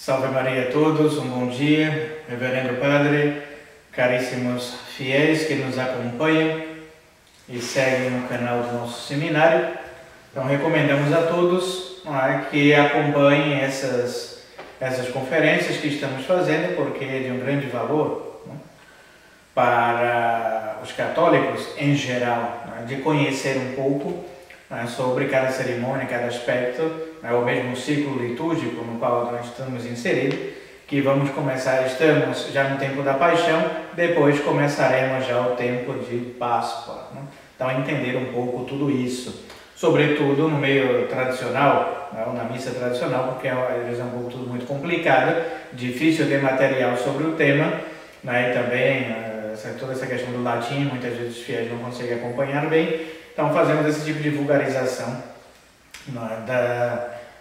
Salve Maria a todos, um bom dia, Reverendo Padre, caríssimos fiéis que nos acompanham e seguem no canal do nosso seminário. Então recomendamos a todos que acompanhem essas conferências que estamos fazendo, porque é de um grande valor para os católicos em geral, de conhecer um pouco sobre cada cerimônia, cada aspecto, o mesmo ciclo litúrgico no qual nós estamos inseridos, que vamos começar, estamos já no tempo da Paixão, depois começaremos já o tempo de Páscoa. Então entender um pouco tudo isso, sobretudo no meio tradicional, na missa tradicional, porque às vezes é um pouco tudo muito complicado, difícil ter material sobre o tema, e também toda essa questão do latim, muitas vezes os fiéis não conseguem acompanhar bem. Então fazemos esse tipo de vulgarização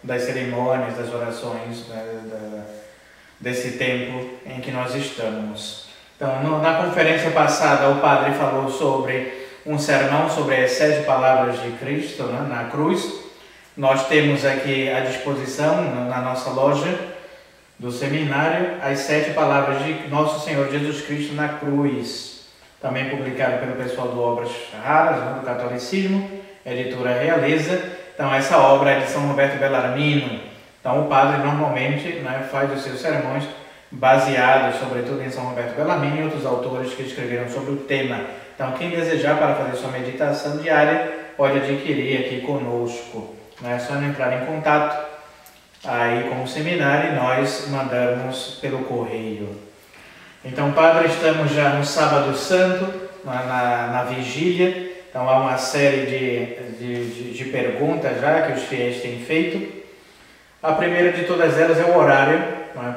das cerimônias, das orações, desse tempo em que nós estamos. Então, na conferência passada, o padre falou sobre um sermão sobre as 7 palavras de Cristo na cruz. Nós temos aqui à disposição, na nossa loja do seminário, as 7 palavras de Nosso Senhor Jesus Cristo na cruz. Também publicado pelo pessoal do Obras Raras, do Catolicismo, editora Realeza. Então essa obra é de São Roberto Bellarmino. Então o padre normalmente faz os seus sermões baseados sobretudo em São Roberto Bellarmino e outros autores que escreveram sobre o tema. Então quem desejar para fazer sua meditação diária pode adquirir aqui conosco. É só entrar em contato aí com o seminário e nós mandamos pelo correio. Então, Padre, estamos já no Sábado Santo, na vigília. Então, há uma série de perguntas já que os fiéis têm feito. A primeira de todas elas é o horário,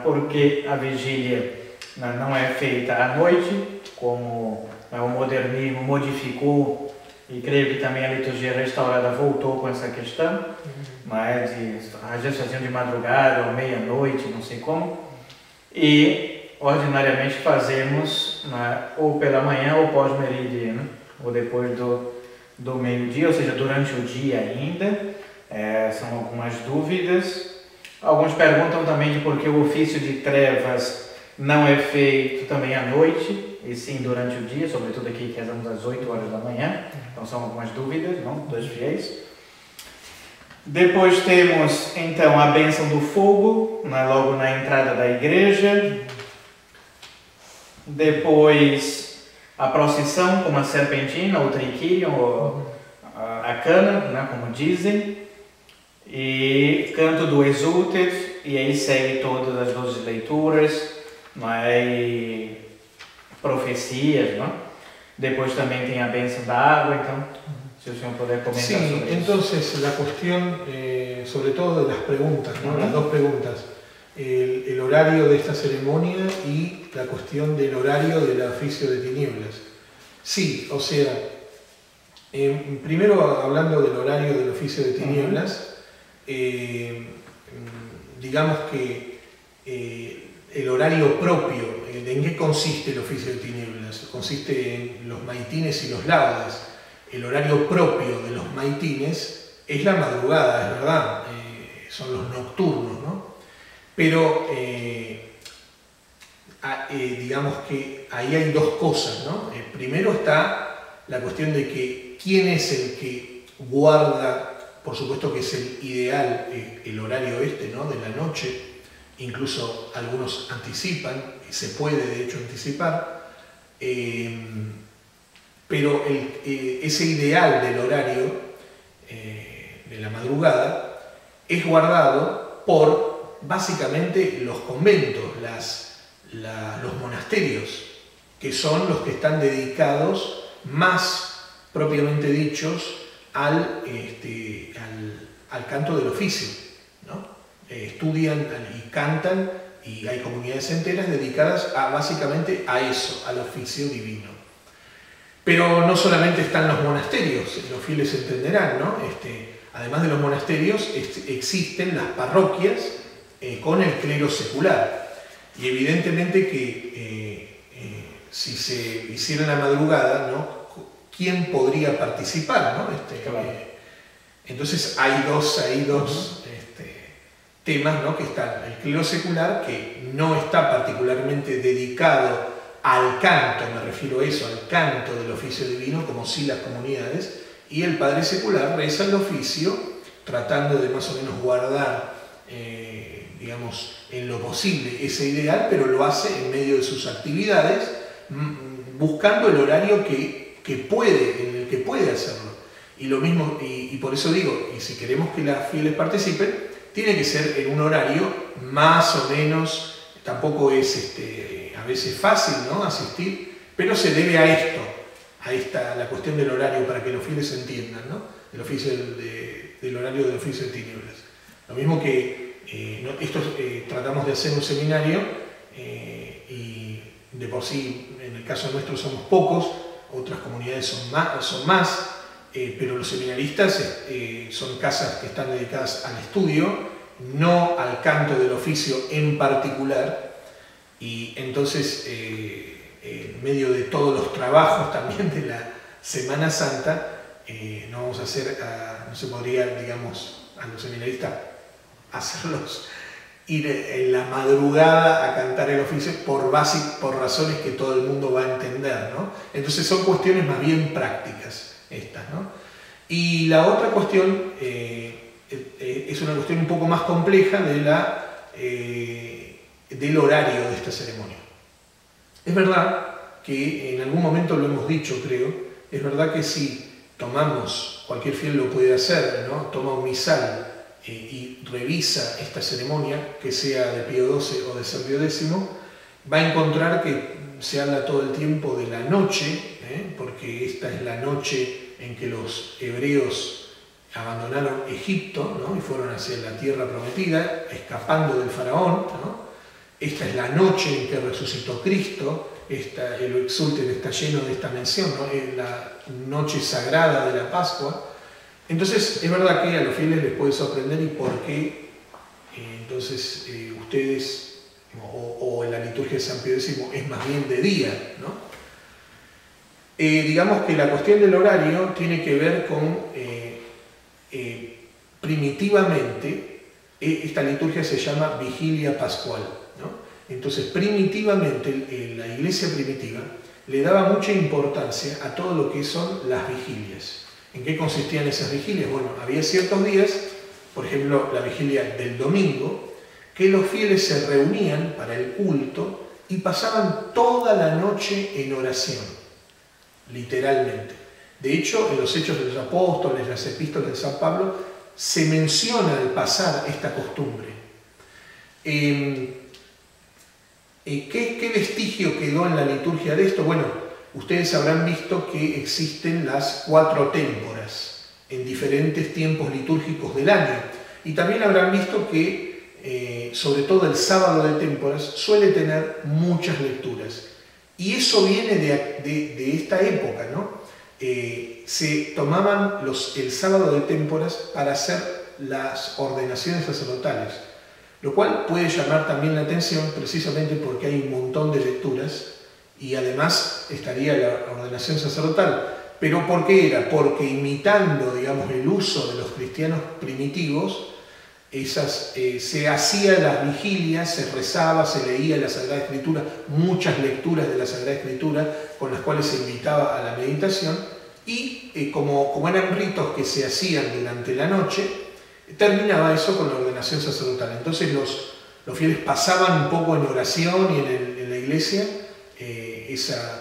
porque a vigília não é feita à noite, como o modernismo modificou, e creio que também a liturgia restaurada voltou com essa questão, às vezes faziam de madrugada ou meia-noite, não sei como, e ordinariamente fazemos ou pela manhã ou pós-meio-dia, ou depois do meio-dia, ou seja, durante o dia ainda. São algumas dúvidas. Alguns perguntam também de por que o ofício de trevas não é feito também à noite, e sim durante o dia, sobretudo aqui que rezamos às 8 horas da manhã. Então são algumas dúvidas dos fiéis. Depois temos então a bênção do fogo, logo na entrada da igreja. Depois a procissão com uma serpentina, ou triquírio, ou a cana, como dizem, e canto do Exultet, e aí segue todas as 12 leituras, e profecias. Depois também tem a bênção da água, então, se o senhor puder comentar sobre isso. Entonces la cuestión, sobre todo de las preguntas, las dos preguntas, el horario de esta ceremonia y la cuestión del horario del oficio de tinieblas. Sí, o sea, primero hablando del horario del oficio de tinieblas, digamos que el horario propio, ¿en qué consiste el oficio de tinieblas? Consiste en los maitines y los laudes. El horario propio de los maitines es la madrugada, es verdad, son los nocturnos, ¿no? Pero digamos que ahí hay dos cosas, ¿no? Primero está la cuestión de que quién es el que guarda, por supuesto que es el ideal, el horario ¿no? de la noche, incluso algunos anticipan, se puede de hecho anticipar, pero ese ideal del horario de la madrugada es guardado por básicamente los conventos, los monasterios, que son los que están dedicados más propiamente dichos al canto del oficio, ¿no? Estudian y cantan, y hay comunidades enteras dedicadas básicamente a eso, al oficio divino. Pero no solamente están los monasterios, los fieles entenderán, ¿no? Además de los monasterios existen las parroquias con el clero secular, y evidentemente que si se hiciera en la madrugada, ¿no? ¿Quién podría participar, ¿no? Entonces hay dos temas, ¿no? Que está el clero secular, que no está particularmente dedicado al canto, me refiero a eso, al canto del oficio divino, como sí las comunidades, y el padre secular reza el oficio tratando de más o menos guardar, digamos, en lo posible ese ideal, pero lo hace en medio de sus actividades, buscando el horario en el que puede hacerlo. Y lo mismo, y por eso digo, y si queremos que las fieles participen, tiene que ser en un horario más o menos, tampoco es a veces fácil, ¿no?, asistir, pero se debe a esto, a la cuestión del horario, para que los fieles entiendan, ¿no?, el oficio del horario del oficio de tinieblas. Lo mismo que tratamos de hacer un seminario, y de por sí, en el caso nuestro somos pocos, otras comunidades son más, pero los seminaristas son casas que están dedicadas al estudio, no al canto del oficio en particular, y entonces en medio de todos los trabajos también de la Semana Santa, no vamos a hacer, no se podría, digamos, a los seminaristas hacerlos ir en la madrugada a cantar el oficio por razones que todo el mundo va a entender, ¿no? Entonces son cuestiones más bien prácticas estas, ¿no? Y la otra cuestión es una cuestión un poco más compleja del horario de esta ceremonia. Es verdad que en algún momento lo hemos dicho, creo, es verdad que si tomamos, cualquier fiel lo puede hacer, ¿no?, toma un misal y revisa esta ceremonia, que sea de Pío XII o de Sergio X, va a encontrar que se habla todo el tiempo de la noche, porque esta es la noche en que los hebreos abandonaron Egipto, ¿no?, y fueron hacia la tierra prometida, escapando del faraón, ¿no? Esta es la noche en que resucitó Cristo, el Exulten está lleno de esta mención, ¿no?, es la noche sagrada de la Pascua. Entonces es verdad que a los fieles les puede sorprender y por qué entonces ustedes, o en la liturgia de San Pío X, es más bien de día, ¿no? Digamos que la cuestión del horario tiene que ver con, primitivamente, esta liturgia se llama Vigilia Pascual, ¿no? Entonces, primitivamente, la iglesia primitiva le daba mucha importancia a todo lo que son las vigilias. ¿En qué consistían esas vigilias? Bueno, había ciertos días, por ejemplo, la vigilia del domingo, que los fieles se reunían para el culto y pasaban toda la noche en oración, literalmente. De hecho, en los Hechos de los Apóstoles, las epístolas de San Pablo, se menciona al pasar esta costumbre. ¿Qué vestigio quedó en la liturgia de esto? Bueno, ustedes habrán visto que existen las 4 témporas en diferentes tiempos litúrgicos del año. Y también habrán visto que, sobre todo el sábado de témporas, suele tener muchas lecturas. Y eso viene de esta época, ¿no? Se tomaban el sábado de témporas para hacer las ordenaciones sacerdotales, lo cual puede llamar también la atención precisamente porque hay un montón de lecturas y además estaría la ordenación sacerdotal. ¿Pero por qué era? Porque imitando, digamos, el uso de los cristianos primitivos, se hacía las vigilias, se rezaba, se leía la Sagrada Escritura, muchas lecturas de la Sagrada Escritura con las cuales se invitaba a la meditación, y como eran ritos que se hacían durante la noche, terminaba eso con la ordenación sacerdotal. Entonces los fieles pasaban un poco en oración y en la iglesia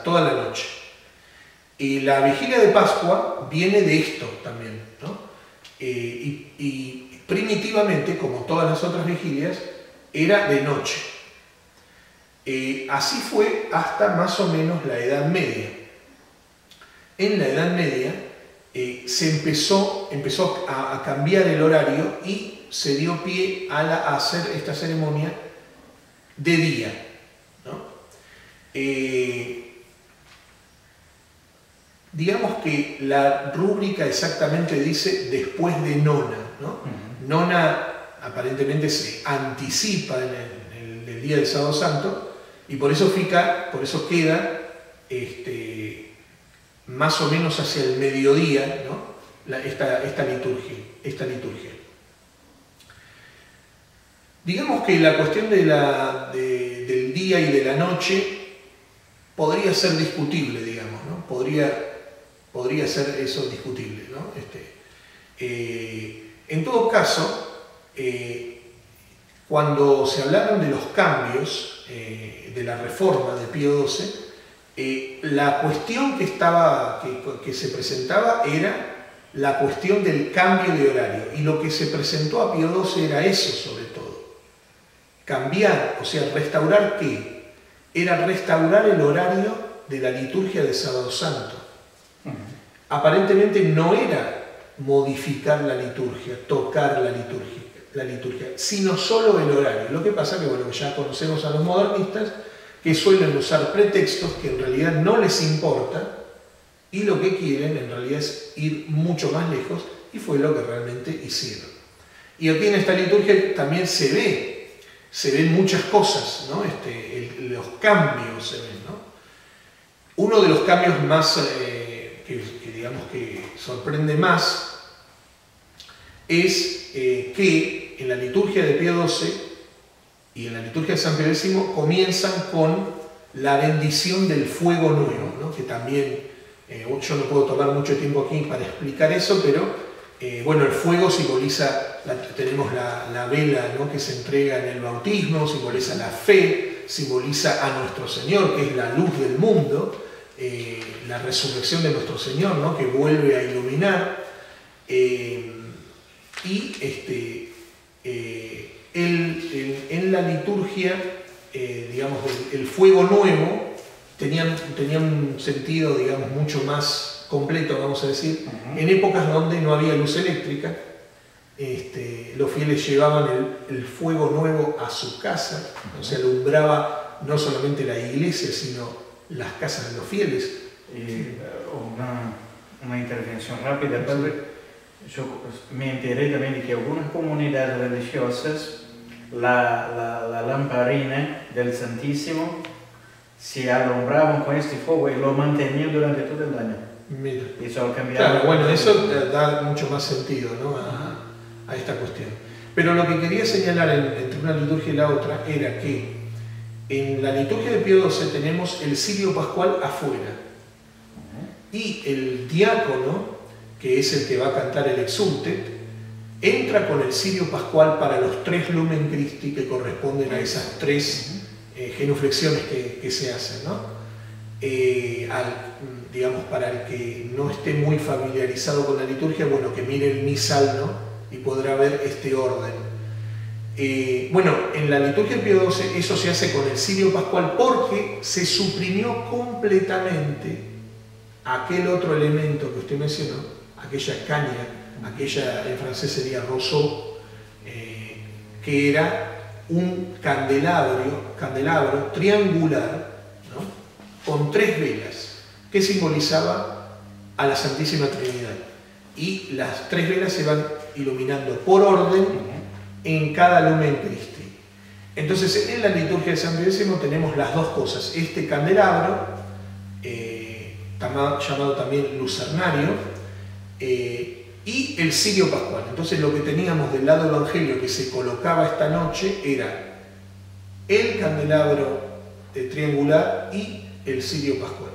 toda la noche. Y la vigilia de Pascua viene de esto también, ¿no? Y primitivamente, como todas las otras vigilias, era de noche. Así fue hasta más o menos la Edad Media. En la Edad Media se empezó a cambiar el horario y se dio pie a hacer esta ceremonia de día, ¿no? Digamos que la rúbrica exactamente dice después de nona, ¿no? Nona aparentemente se anticipa en el día del Sábado Santo y por eso queda más o menos hacia el mediodía, ¿no? esta liturgia. Digamos que la cuestión del día y de la noche podría ser discutible, digamos, ¿no? Podría ser eso discutible, ¿no? En todo caso, cuando se hablaron de los cambios de la reforma de Pío XII, la cuestión que se presentaba era la cuestión del cambio de horario, y lo que se presentó a Pío XII era eso sobre todo. Cambiar, o sea, restaurar ¿qué? Era restaurar el horario de la liturgia de Sábado Santo. Aparentemente no era modificar la liturgia, tocar la liturgia, sino solo el horario. Lo que pasa que, bueno, ya conocemos a los modernistas que suelen usar pretextos que en realidad no les importa, y lo que quieren en realidad es ir mucho más lejos, y fue lo que realmente hicieron. Y aquí en esta liturgia también se ven muchas cosas, ¿no? Los cambios se ven, ¿no? Uno de los cambios más que digamos que sorprende más es que en la liturgia de Pío XII y en la liturgia de San Pío X comienzan con la bendición del fuego nuevo, ¿no? Que también yo no puedo tomar mucho tiempo aquí para explicar eso, pero bueno, el fuego simboliza, tenemos la vela, ¿no? Que se entrega en el bautismo, simboliza la fe, simboliza a nuestro Señor, que es la luz del mundo, la resurrección de nuestro Señor, ¿no? Que vuelve a iluminar, y en la liturgia, digamos, el fuego nuevo tenía un sentido, digamos, mucho más completo, vamos a decir, en épocas donde no había luz eléctrica. Los fieles llevaban el fuego nuevo a su casa, o sea, alumbraba no solamente la iglesia, sino las casas de los fieles. Y una intervención rápida, padre. Yo me enteré también de que algunas comunidades religiosas, la lamparina del Santísimo se alumbraban con este fuego y lo mantenían durante todo el año. Mira. Eso ha cambiado. Claro, bueno, eso da mucho más sentido, ¿no? a esta cuestión. Pero lo que quería señalar entre una liturgia y la otra era que en la liturgia de Pío XII tenemos el cirio pascual afuera, y el diácono, que es el que va a cantar el Exultet, entra con el cirio pascual para los 3 Lumen Christi que corresponden a esas 3 genuflexiones que se hacen, ¿no? Digamos, para el que no esté muy familiarizado con la liturgia, bueno, que mire el misal, ¿no? Y podrá ver este orden. Bueno, en la liturgia de Pío XII eso se hace con el cirio pascual porque se suprimió completamente aquel otro elemento que usted mencionó, aquella caña, aquella en francés sería roseau, que era un candelabro triangular, ¿no? Con 3 velas, que simbolizaba a la Santísima Trinidad. Y las 3 velas se van iluminando por orden en cada Lumen Christi. Entonces, en la liturgia de San Pío X tenemos las dos cosas: este candelabro, llamado también lucernario, y el cirio pascual. Entonces, lo que teníamos del lado evangelio que se colocaba esta noche era el candelabro triangular y el cirio pascual.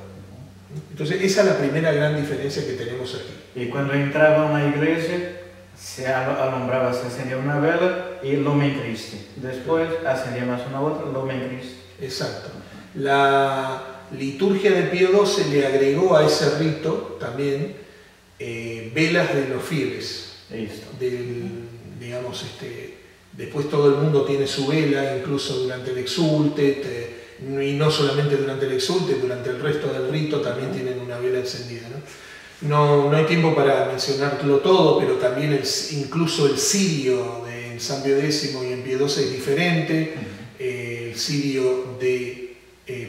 Entonces, esa es la primera gran diferencia que tenemos aquí. Y cuando entraba a una iglesia, se alumbraba, se encendía una vela y Lumen Christi. Después ascendía más una otra, Lumen Christi. Exacto. La liturgia de Pío XII le agregó a ese rito también velas de los fieles. Digamos, después todo el mundo tiene su vela, incluso durante el Exultet, y no solamente durante el Exultet, durante el resto del rito también tienen una vela encendida, ¿no? No hay tiempo para mencionarlo todo, pero también incluso el cirio en San Pío X y en Pío XII es diferente. El cirio de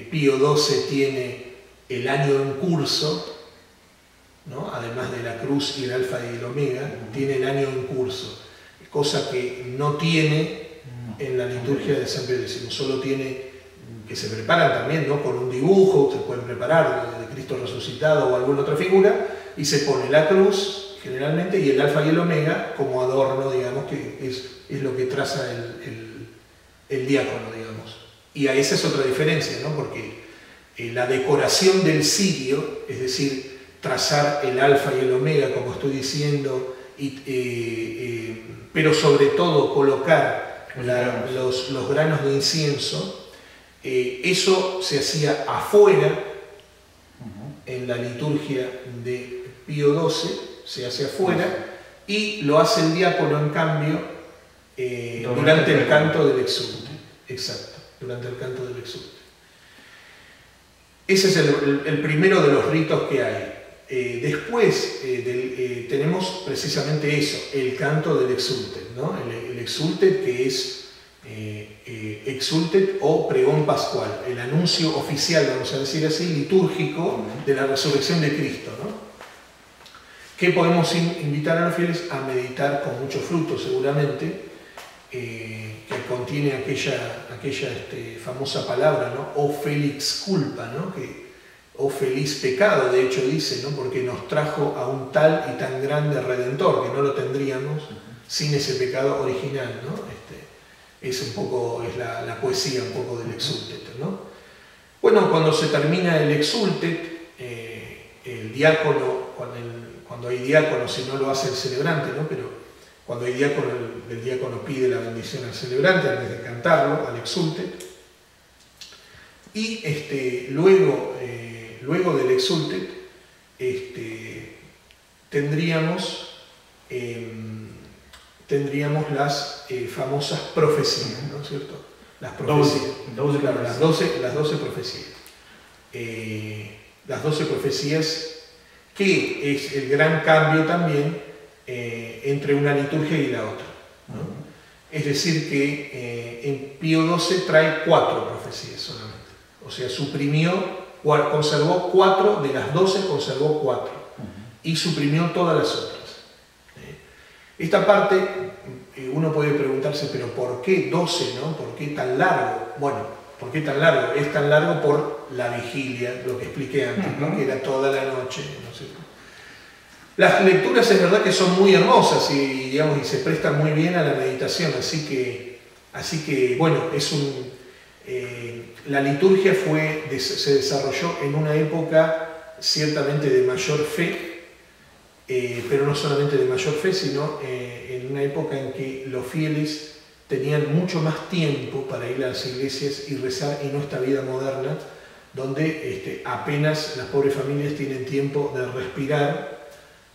Pío XII tiene el año en curso, ¿no? Además de la cruz y el alfa y el omega, tiene el año en curso, cosa que no tiene en la liturgia de San Pío X. Solo tiene, que se preparan también, ¿no? Con un dibujo, se pueden preparar de Cristo resucitado o alguna otra figura, y se pone la cruz generalmente y el alfa y el omega como adorno, digamos, que es lo que traza el diácono, digamos. Y a esa es otra diferencia, ¿no? Porque la decoración del cirio, es decir, trazar el alfa y el omega, como estoy diciendo, pero sobre todo colocar los granos de incienso, eso se hacía afuera, en la liturgia de Pío XII, se hace afuera, y lo hace el diácono, en cambio, durante el canto del exulte. Exacto, durante el canto del exulte. Ese es el primero de los ritos que hay. Después tenemos precisamente eso, el canto del exultet, ¿no? El exultet, que es exultet o pregón pascual, el anuncio oficial, vamos a decir así, litúrgico de la resurrección de Cristo, ¿no? Que podemos invitar a los fieles a meditar con mucho fruto, seguramente, que contiene aquella famosa palabra, ¿no? O felix culpa, ¿no? O feliz pecado, de hecho dice, ¿no? Porque nos trajo a un tal y tan grande Redentor, que no lo tendríamos sin ese pecado original, ¿no? Es un poco, es la poesía un poco del exultet, ¿no? Bueno, cuando se termina el exultet, el diácono, cuando hay diácono, si no lo hace el celebrante, ¿no? Pero cuando hay diácono, el diácono pide la bendición al celebrante antes de cantarlo, al exultet, y luego del exultet tendríamos las famosas profecías, ¿no es cierto? Las profecías. 12 claro, las 12 profecías. Las 12 profecías, que es el gran cambio también entre una liturgia y la otra, ¿no? Es decir, que en Pío XII trae 4 profecías solamente. O sea, conservó 4 de las 12, conservó 4 y suprimió todas las otras. Esta parte, uno puede preguntarse, pero ¿por qué 12, no? ¿Por qué tan largo? Bueno, ¿por qué tan largo? Es tan largo por la vigilia, lo que expliqué antes, ¿no? Que era toda la noche, ¿no es cierto? Las lecturas es verdad que son muy hermosas y se prestan muy bien a la meditación, así que bueno, la liturgia se desarrolló en una época ciertamente de mayor fe, pero no solamente de mayor fe, sino en una época en que los fieles tenían mucho más tiempo para ir a las iglesias y rezar, y no esta vida moderna, donde apenas las pobres familias tienen tiempo de respirar.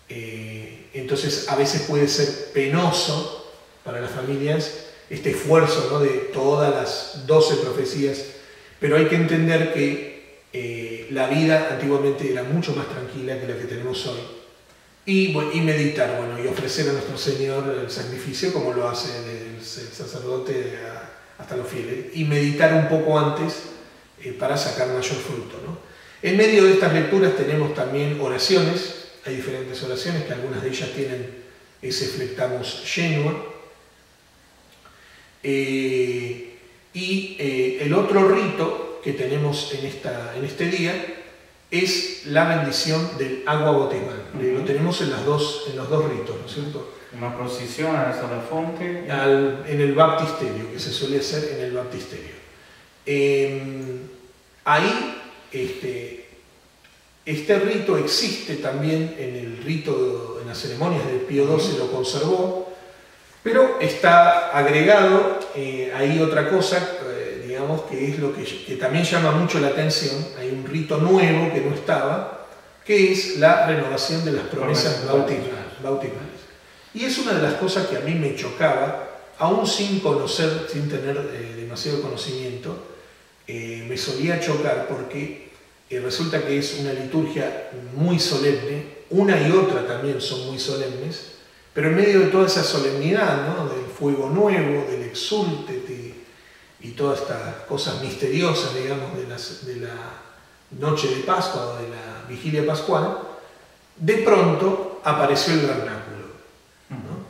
Entonces a veces puede ser penoso para las familias este esfuerzo, ¿no? De todas las 12 profecías, pero hay que entender que la vida antiguamente era mucho más tranquila que la que tenemos hoy, y meditar, y ofrecer a nuestro Señor el sacrificio, como lo hace el sacerdote hasta los fieles, y meditar un poco antes para sacar mayor fruto, ¿no? En medio de estas lecturas tenemos también oraciones. Hay diferentes oraciones, que algunas de ellas tienen ese flectamus genua. El otro rito que tenemos en este día es la bendición del agua bautismal. Lo tenemos en los dos ritos, ¿no es cierto? Una procesión hasta la fuente. En el baptisterio, que se suele hacer en el baptisterio. Ahí, este rito existe también en las ceremonias de Pío XII, lo conservó, pero está agregado ahí otra cosa, digamos, que es lo que también llama mucho la atención. Hay un rito nuevo que no estaba, que es la renovación de las promesas bautismales. Y es una de las cosas que a mí me chocaba, aún sin conocer, sin tener demasiado conocimiento, me solía chocar porque resulta que es una liturgia muy solemne, una y otra también son muy solemnes, pero en medio de toda esa solemnidad, ¿no? Del fuego nuevo, del exultet y todas estas cosas misteriosas, digamos, de la noche de Pascua o de la vigilia pascual, de pronto apareció el vernáculo, ¿no?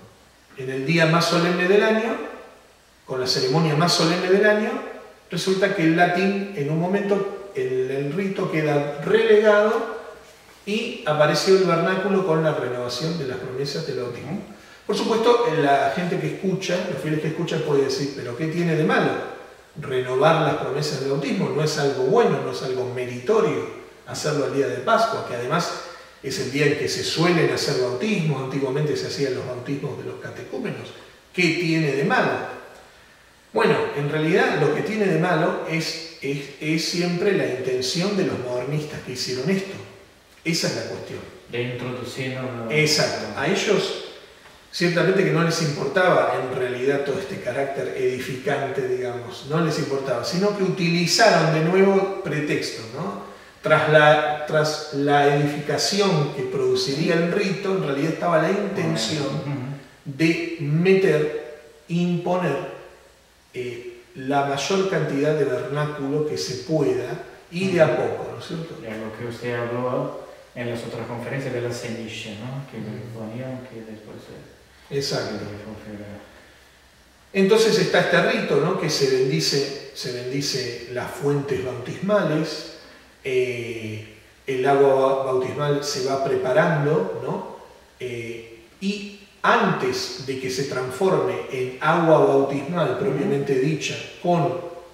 En el día más solemne del año, con la ceremonia más solemne del año, resulta que el latín, en un momento, el rito queda relegado y apareció el vernáculo con la renovación de las promesas del bautismo. Por supuesto, la gente que escucha, los fieles que escuchan, puede decir, ¿pero qué tiene de malo? renovar las promesas del bautismo, no es algo bueno, no es algo meritorio hacerlo al día de Pascua, que además es el día en que se suelen hacer bautismos, antiguamente se hacían los bautismos de los catecúmenos. ¿Qué tiene de malo? Bueno, en realidad lo que tiene de malo es siempre la intención de los modernistas que hicieron esto. Esa es la cuestión. De introducir. Exacto. A ellos ciertamente que no les importaba en realidad todo este carácter edificante, digamos, no les importaba, sino que utilizaron de nuevo pretextos, ¿no? Tras la edificación que produciría el rito, en realidad estaba la intención de imponer la mayor cantidad de vernáculo que se pueda y de a poco, ¿no es cierto? Es lo que usted habló en las otras conferencias de la cenicia, ¿no? Que ponían que después Exacto. Entonces está este rito, ¿no? Que se bendice las fuentes bautismales, el agua bautismal se va preparando, ¿no? Y antes de que se transforme en agua bautismal propiamente dicha, cuando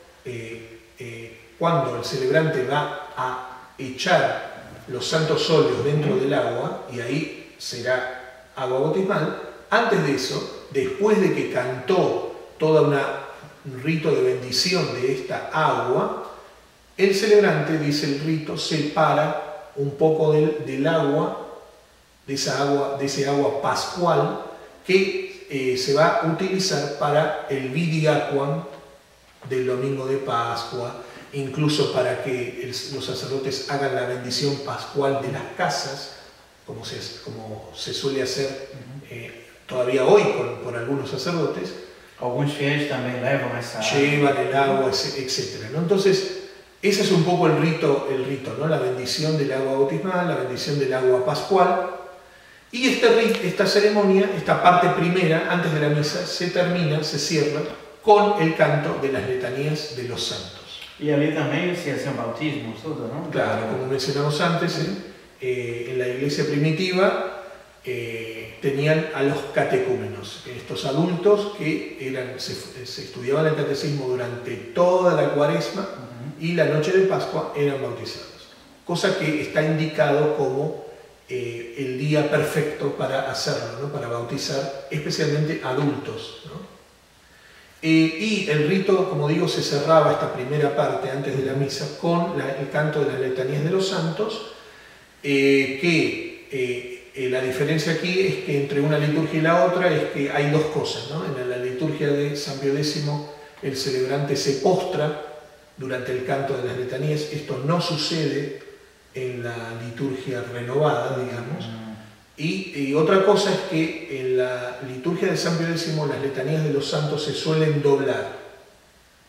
el celebrante va a echar los santos óleos dentro del agua, y ahí será agua bautismal, antes de eso, después de que cantó todo un rito de bendición de esta agua, el celebrante, dice el rito, separa un poco del agua, de ese agua pascual, que se va a utilizar para el vidiaquam del domingo de Pascua, incluso para que los sacerdotes hagan la bendición pascual de las casas, como se suele hacer todavía hoy por algunos sacerdotes. Algunos fieles también llevan el agua, etc., ¿no? Entonces, ese es un poco el rito, ¿no? La bendición del agua bautismal, la bendición del agua pascual. Y esta ceremonia, esta parte primera, antes de la misa, se cierra con el canto de las letanías de los santos. Y allí también se hacen bautismos, todo, ¿no? Claro, como mencionamos antes, en la iglesia primitiva tenían a los catecúmenos, estos adultos que se estudiaban el catecismo durante toda la cuaresma y la noche de Pascua eran bautizados. Cosa que está indicado como el día perfecto para hacerlo, ¿no? Para bautizar especialmente adultos, ¿no? Y el rito, como digo, se cerraba esta primera parte antes de la misa con el canto de las letanías de los santos, la diferencia aquí es que entre una liturgia y la otra es que hay dos cosas, ¿no? En la liturgia de San Pío X el celebrante se postra durante el canto de las letanías. Esto no sucede en la liturgia renovada, digamos. Y otra cosa es que en la liturgia de San Pío X las letanías de los santos se suelen doblar.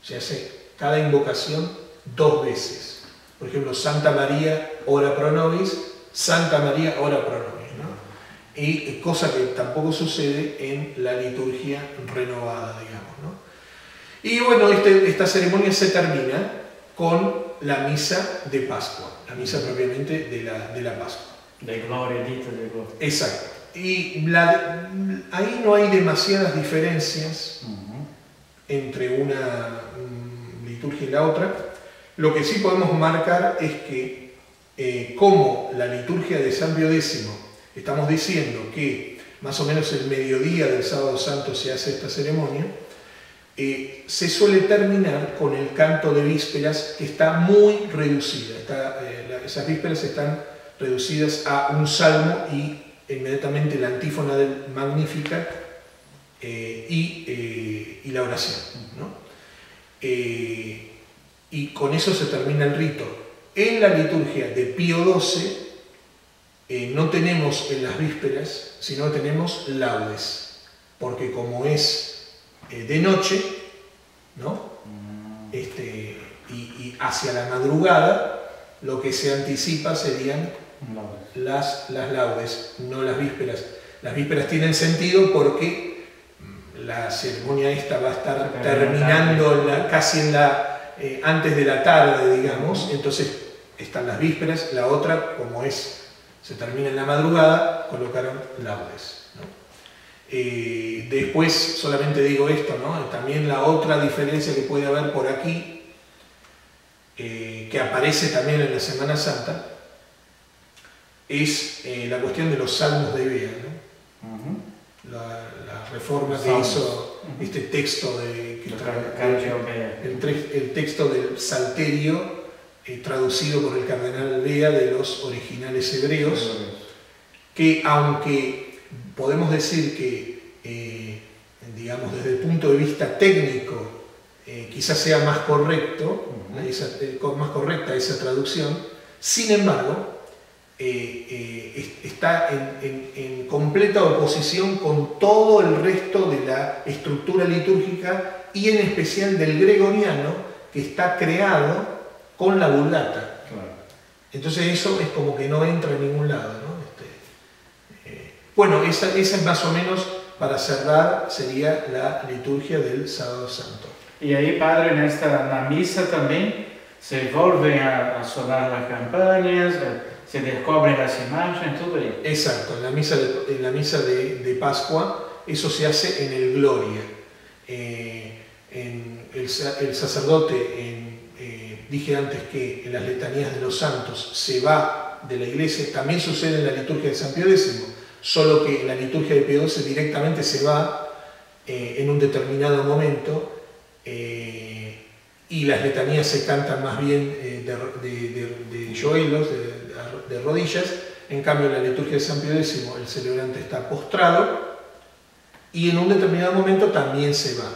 Se hace cada invocación 2 veces. Por ejemplo, Santa María, ora pro nobis, Santa María, ora pro nobis, ¿no? Y cosa que tampoco sucede en la liturgia renovada, digamos, ¿no? Y bueno, esta ceremonia se termina con la misa de Pascua, la misa propiamente de la Pascua. De gloria, dita de gloria. Exacto. Y ahí no hay demasiadas diferencias entre una liturgia y la otra. Lo que sí podemos marcar es que como la liturgia de San Pío X, estamos diciendo que más o menos el mediodía del Sábado Santo se hace esta ceremonia, se suele terminar con el canto de vísperas, que está muy reducida. Esas vísperas están reducidas a un salmo y inmediatamente la antífona del Magnificat y la oración, ¿no? Y con eso se termina el rito. En la liturgia de Pío XII no tenemos en las vísperas, sino tenemos laudes, porque como es de noche, ¿no? Y hacia la madrugada, lo que se anticipa serían las laudes, no las vísperas. Las vísperas tienen sentido porque la ceremonia esta va a estar terminando casi antes de la tarde, digamos. Entonces están las vísperas, la otra, como se termina en la madrugada, colocaron laudes, ¿no? Después solamente digo esto, ¿no? También la otra diferencia que puede haber por aquí, que aparece también en la Semana Santa, es la cuestión de los salmos de Bea, ¿no? La reforma que hizo este texto el texto del Salterio, traducido por el cardenal Bea de los originales hebreos, que aunque podemos decir que, digamos, desde el punto de vista técnico, quizás sea más correcta esa traducción, sin embargo, está en completa oposición con todo el resto de la estructura litúrgica y en especial del gregoriano, que está creado con la Vulgata. Claro. Entonces eso es como que no entra en ningún lado, ¿no? Bueno, esa es más o menos, para cerrar, sería la liturgia del Sábado Santo. Y ahí, Padre, en la misa también se vuelven a sonar las campanas, se descubren las imágenes, todo eso. Exacto, en la misa de Pascua eso se hace en el Gloria. El sacerdote, dije antes que en las letanías de los santos se va de la iglesia, también sucede en la liturgia de San Pío X, solo que en la liturgia de Pío XII directamente se va en un determinado momento, y las letanías se cantan más bien de joelos, de rodillas. En cambio, en la liturgia de San Pío X el celebrante está postrado y en un determinado momento también se va.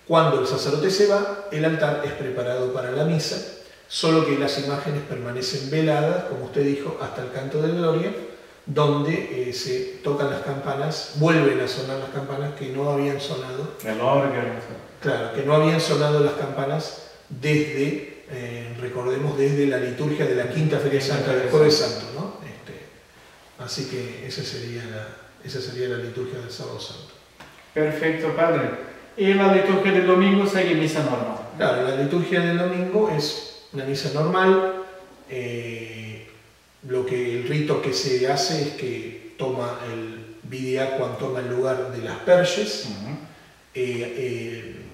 Cuando el sacerdote se va, el altar es preparado para la misa, solo que las imágenes permanecen veladas, como usted dijo, hasta el canto de Gloria, donde se tocan las campanas, vuelven a sonar las campanas que no habían sonado. El órgano. Claro, que no habían sonado las campanas desde, recordemos, desde la liturgia de la Quinta Feria Santa del Jueves Santo, ¿no? Así que esa sería la liturgia del Sábado Santo. Perfecto, Padre. Y la liturgia del domingo sigue misa normal. Claro, la liturgia del domingo es una misa normal. El rito que se hace es que toma el vidiacuan, toma el lugar de las perches. El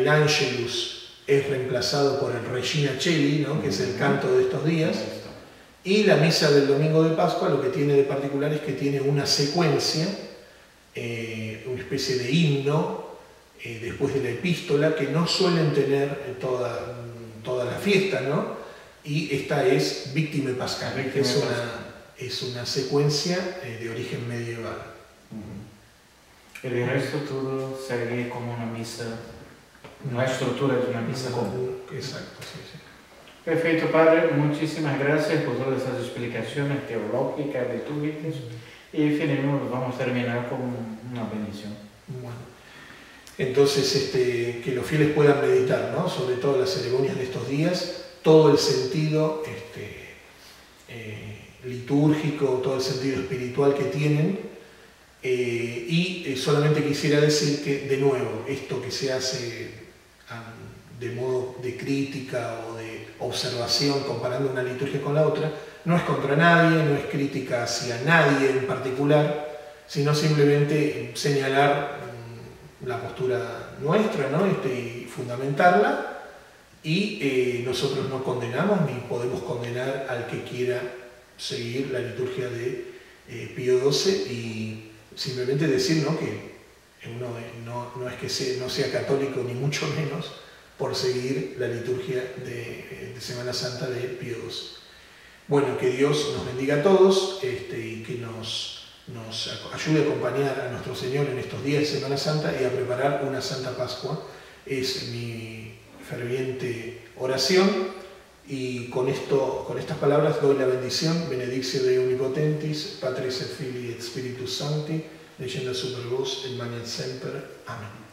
Angelus es reemplazado por el Regina Coeli, ¿no? Que es el canto de estos días. Y la misa del domingo de Pascua lo que tiene de particular es que tiene una secuencia, una especie de himno, después de la epístola, que no suelen tener toda la fiesta, ¿no? Y esta es Victime Pascal, que es una secuencia de origen medieval. El resto todo sería como una misa, una estructura de una misa común. Exacto, sí, sí. Perfecto, Padre. Muchísimas gracias por todas esas explicaciones teológicas, litúrgicas. Y finalmente vamos a terminar con una bendición. Bueno, entonces que los fieles puedan meditar, ¿no? Sobre todo las ceremonias de estos días, todo el sentido litúrgico, todo el sentido espiritual que tienen. Y solamente quisiera decir que, de nuevo, esto que se hace de modo de crítica o de observación, comparando una liturgia con la otra, no es contra nadie, no es crítica hacia nadie en particular, sino simplemente señalar la postura nuestra, ¿no? Y fundamentarla. Y nosotros no condenamos ni podemos condenar al que quiera seguir la liturgia de Pío XII, y simplemente decir, ¿no? Que uno no es que no sea católico ni mucho menos por seguir la liturgia de Semana Santa de Pío XII. Bueno, que Dios nos bendiga a todos y que nos ayude a acompañar a nuestro Señor en estos días de Semana Santa y a preparar una Santa Pascua. Es mi ferviente oración, y con estas palabras doy la bendición: Benedictio Dei Omnipotentis, Patris et Filii et Spiritus Sancti, descenda super vos et manet semper. Amén.